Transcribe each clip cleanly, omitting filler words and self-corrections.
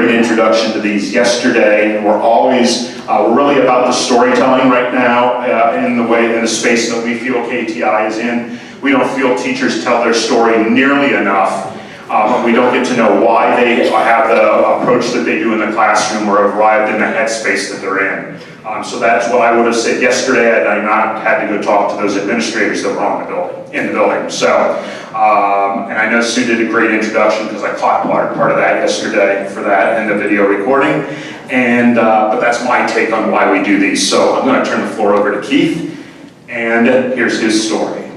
great introduction to these yesterday. We're really about the storytelling right now in the space that we feel KTI is in. We don't feel teachers tell their story nearly enough. We don't get to know why they have the approach that they do in the classroom or arrived in the headspace that they're in. So that's what I would have said yesterday had I not had to go talk to those administrators that were in the building. So, and I know Sue did a great introduction because I caught part of that yesterday for that and the video recording. And but that's my take on why we do these. So I'm going to turn the floor over to Keith, and here's his story.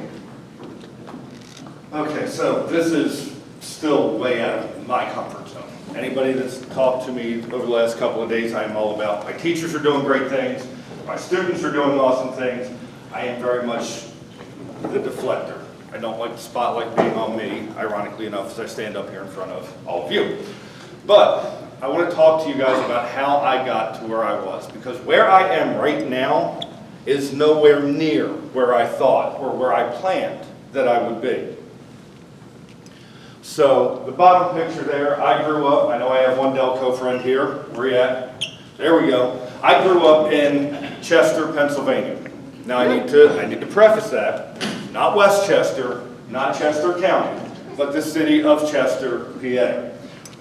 Okay, so this is still way out of my comfort zone. Anybody that's talked to me over the last couple of days, I am all about my teachers are doing great things, my students are doing awesome things. I am very much the deflector. I don't like the spotlight being on me, ironically enough, as I stand up here in front of all of you. But I want to talk to you guys about how I got to where I was, because where I am right now is nowhere near where I thought or where I planned that I would be. So the bottom picture there, I grew up, I know I have one Delco friend here. Where you at? There we go. I grew up in Chester, Pennsylvania. Now I need to preface that, not Westchester, not Chester County, but the city of Chester, PA,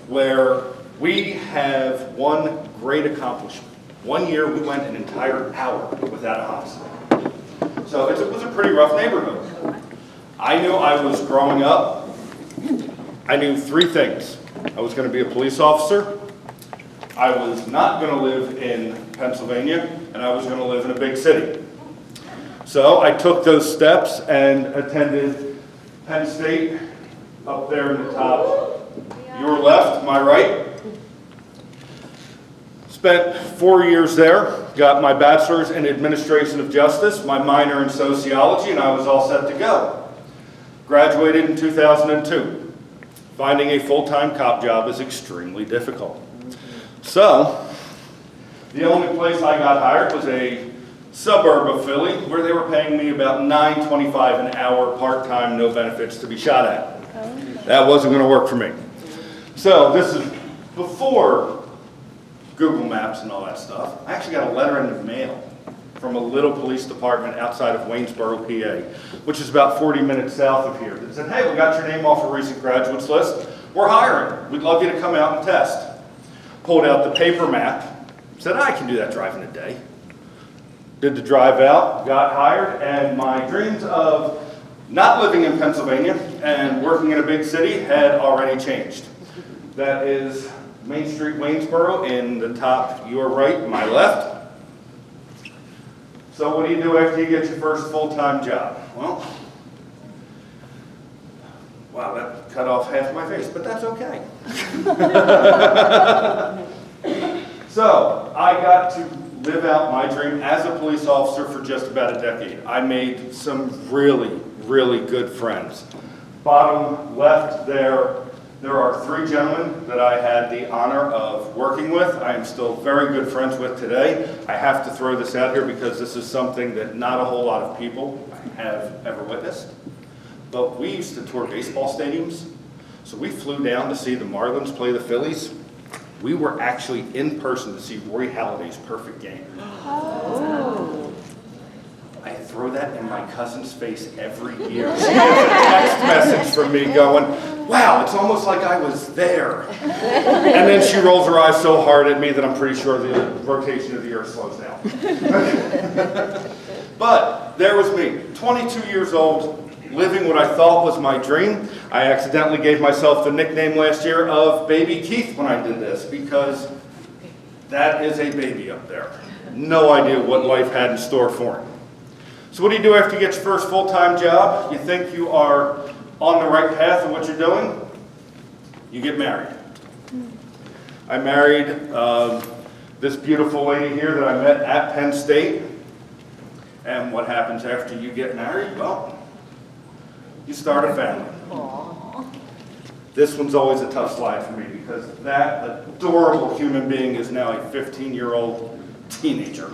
where we have one great accomplishment. One year we went an entire hour without a homicide. So it was a pretty rough neighborhood. I knew I was growing up. I knew three things. I was going to be a police officer, I was not going to live in Pennsylvania, and I was going to live in a big city. So I took those steps and attended Penn State up there in the top, your left, my right. Spent 4 years there, got my bachelor's in administration of justice, my minor in sociology, and I was all set to go. Graduated in 2002. Finding a full-time cop job is extremely difficult. So, the only place I got hired was a suburb of Philly where they were paying me about $9.25 an hour part-time, no benefits to be shot at. That wasn't going to work for me. So, this is before Google Maps and all that stuff. I actually got a letter in the mail from a little police department outside of Waynesboro, PA, which is about 40 minutes south of here, that said, hey, we got your name off a recent graduates list. We're hiring. We'd love you to come out and test. Pulled out the paper map, said, I can do that drive in a day. Did the drive out, got hired, and my dreams of not living in Pennsylvania and working in a big city had already changed. That is Main Street, Waynesboro, in the top, your right, my left. So what do you do after you get your first full-time job? Well, wow, that cut off half my face, but that's okay. So I got to live out my dream as a police officer for just about a decade. I made some really, really good friends. Bottom left there are three gentlemen that I had the honor of working with. I am still very good friends with today. I have to throw this out here because this is something that not a whole lot of people have ever witnessed. But we used to tour baseball stadiums. So we flew down to see the Marlins play the Phillies. We were actually in person to see Roy Halladay's perfect game. Oh. I throw that in my cousin's face every year. She gets a text message from me going, wow, it's almost like I was there. And then she rolls her eyes so hard at me that I'm pretty sure the rotation of the earth slows down. But there was me, 22 years old, living what I thought was my dream. I accidentally gave myself the nickname last year of Baby Keith when I did this, because that is a baby up there. No idea what life had in store for him. So what do you do after you get your first full-time job? You think you are on the right path of what you're doing? You get married. I married this beautiful lady here that I met at Penn State. And what happens after you get married? Well, you start a family. Aww. This one's always a tough slide for me because that adorable human being is now a 15-year-old teenager.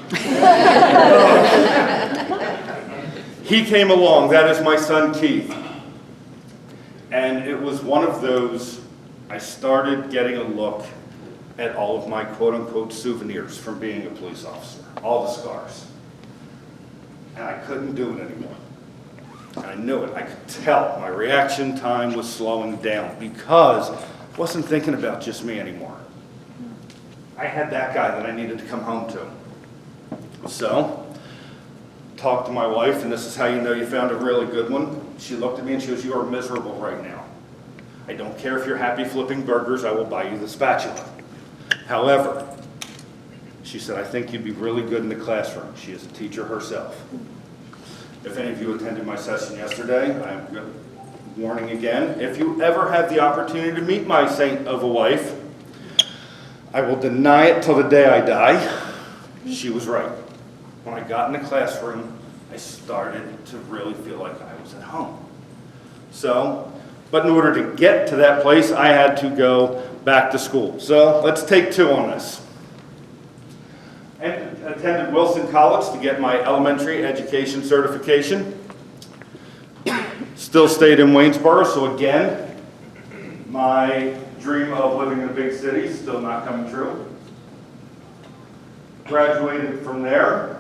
He came along. That is my son Keith. And it was one of those, I started getting a look at all of my quote-unquote souvenirs from being a police officer, all the scars. And I couldn't do it anymore. And I knew it. I could tell my reaction time was slowing down because I wasn't thinking about just me anymore. I had that guy that I needed to come home to. So, talked to my wife, and this is how you know you found a really good one. She looked at me and she goes, "You are miserable right now. I don't care if you're happy flipping burgers, I will buy you the spatula. However," she said, "I think you'd be really good in the classroom." She is a teacher herself. If any of you attended my session yesterday, I'm warning again, if you ever have the opportunity to meet my saint of a wife, I will deny it till the day I die. She was right. When I got in the classroom, I started to really feel like I was at home. So, but in order to get to that place, I had to go back to school. So let's take two on this. I attended Wilson College to get my elementary education certification. Still stayed in Waynesboro, so again, my dream of living in a big city is still not coming true. Graduated from there.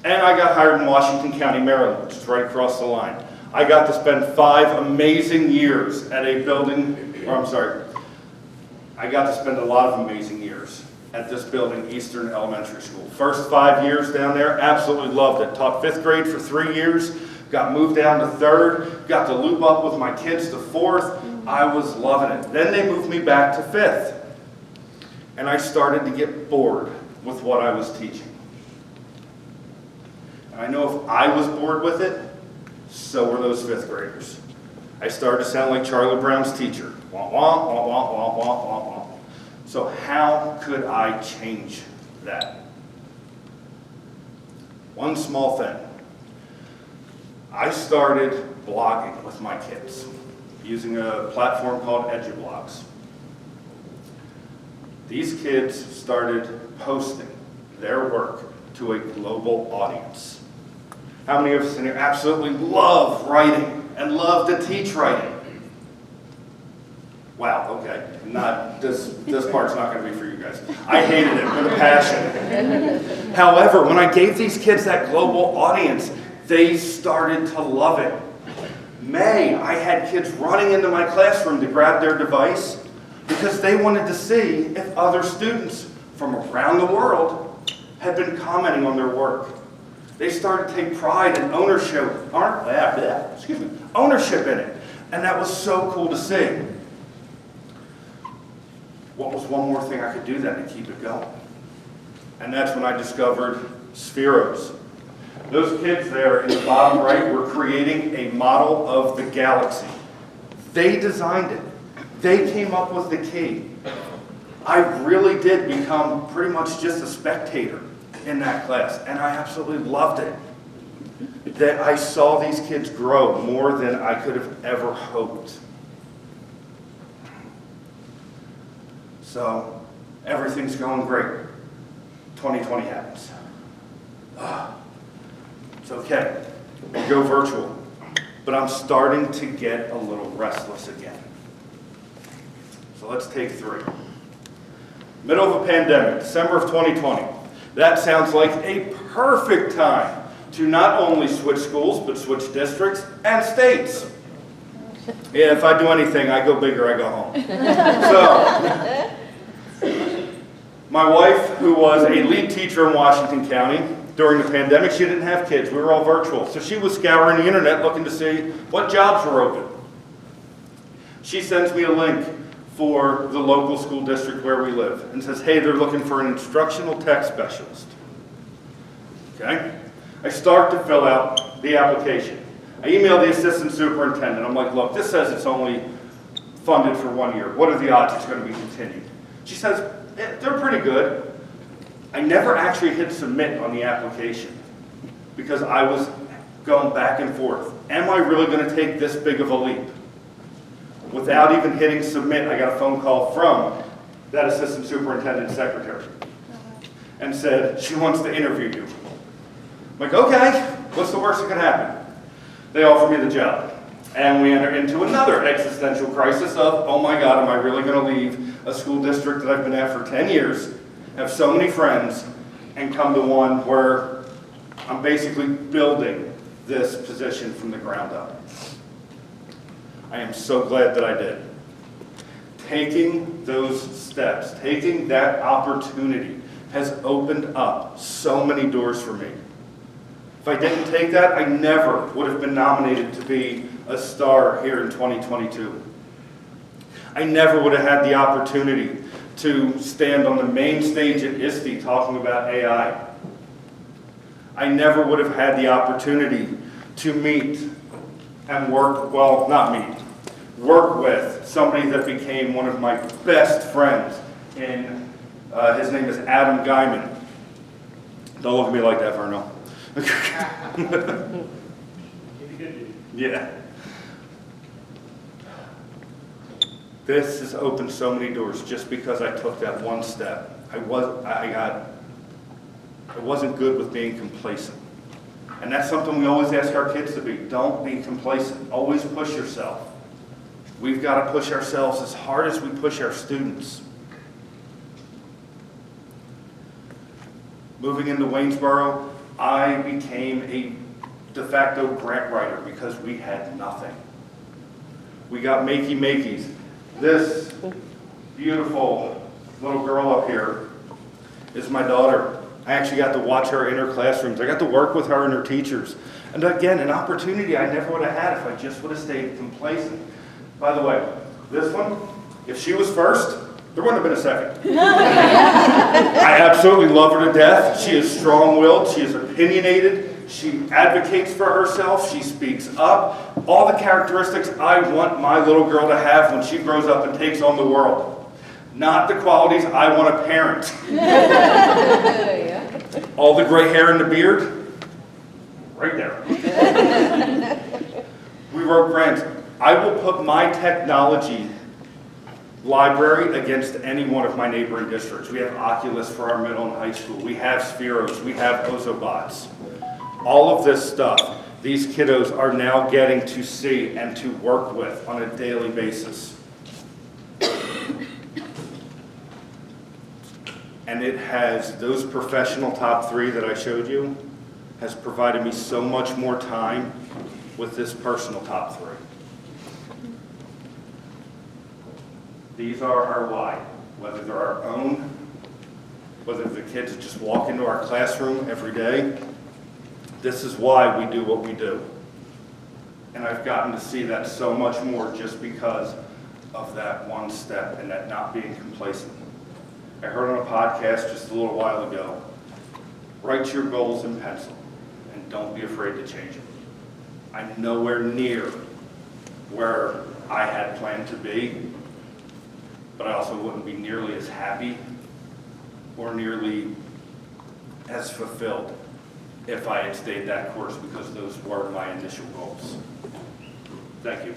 And I got hired in Washington County, Maryland, which is right across the line. I got to spend 5 amazing years at a building, I got to spend a lot of amazing years at this building, Eastern Elementary School. First 5 years down there, absolutely loved it. Taught 5th grade for 3 years, got moved down to 3rd, got to loop up with my kids to 4th. I was loving it. Then they moved me back to 5th. And I started to get bored with what I was teaching. And I know if I was bored with it, so were those 5th graders. I started to sound like Charlie Brown's teacher. Wah, wah, wah, wah, wah, wah, wah, wah. So how could I change that? One small thing. I started blogging with my kids using a platform called EduBlogs. These kids started posting their work to a global audience. How many of us in here absolutely love writing and love to teach writing? Wow, okay. Not this part's not going to be for you guys. I hated it with a passion. However, when I gave these kids that global audience, they started to love it. I had kids running into my classroom to grab their device because they wanted to see if other students from around the world had been commenting on their work. They started to take pride and ownership in it. And that was so cool to see. What was one more thing I could do then to keep it going? And that's when I discovered Spheros. Those kids there in the bottom right were creating a model of the galaxy. They designed it. They came up with the key. I really did become pretty much just a spectator in that class, and I absolutely loved it. That I saw these kids grow more than I could have ever hoped. So, everything's going great. 2020 happens. It's okay. We go virtual. But I'm starting to get a little restless again. So let's take 3. Middle of a pandemic, December of 2020. That sounds like a perfect time to not only switch schools, but switch districts and states. Yeah, if I do anything, I go big or I go home. So, my wife, who was a lead teacher in Washington County, during the pandemic, she didn't have kids. We were all virtual. So she was scouring the internet looking to see what jobs were open. She sends me a link for the local school district where we live and says, hey, they're looking for an instructional tech specialist. Okay? I start to fill out the application. I email the assistant superintendent. I'm like, look, this says it's only funded for 1 year. What are the odds it's going to be continued? She says, they're pretty good. I never actually hit submit on the application because I was going back and forth. Am I really going to take this big of a leap? Without even hitting submit, I got a phone call from that assistant superintendent secretary and said, she wants to interview you. I'm like, okay, what's the worst that could happen? They offer me the job. And we enter into another existential crisis of, oh my God, am I really going to leave a school district that I've been at for 10 years, have so many friends, and come to one where I'm basically building this position from the ground up. I am so glad that I did. Taking those steps, taking that opportunity has opened up so many doors for me. If I didn't take that, I never would have been nominated to be a star here in 2022. I never would have had the opportunity to stand on the main stage at ISTE talking about AI. I never would have had the opportunity to meet and work, well, not meet, work with somebody that became one of my best friends. And his name is Adam Guyman. Don't look at me like that, Verno. Yeah. This has opened so many doors just because I took that one step. I wasn't good with being complacent. And that's something we always ask our kids to be. Don't be complacent. Always push yourself. We've got to push ourselves as hard as we push our students. Moving into Waynesboro, I became a de facto grant writer because we had nothing. We got makey-makeys. This beautiful little girl up here is my daughter. I actually got to watch her in her classrooms. I got to work with her and her teachers. And again, an opportunity I never would have had if I just would have stayed complacent. By the way, this one, if she was first, there wouldn't have been a second. I absolutely love her to death. She is strong-willed. She is opinionated. She advocates for herself. She speaks up. All the characteristics I want my little girl to have when she grows up and takes on the world. Not the qualities I want a parent. All the gray hair and the beard, right there. We wrote grants. I will put my technology library against any one of my neighboring districts. We have Oculus for our middle and high school. We have Spheros. We have Ozobots. All of this stuff, these kiddos are now getting to see and to work with on a daily basis. And it has, those professional top 3 that I showed you, has provided me so much more time with this personal top 3. These are our why, whether they're our own, whether the kids just walk into our classroom every day. This is why we do what we do. And I've gotten to see that so much more just because of that one step and that not being complacent. I heard on a podcast just a little while ago, write your goals in pencil and don't be afraid to change them. I'm nowhere near where I had planned to be, but I also wouldn't be nearly as happy or nearly as fulfilled if I had stayed that course because those were my initial goals. Thank you.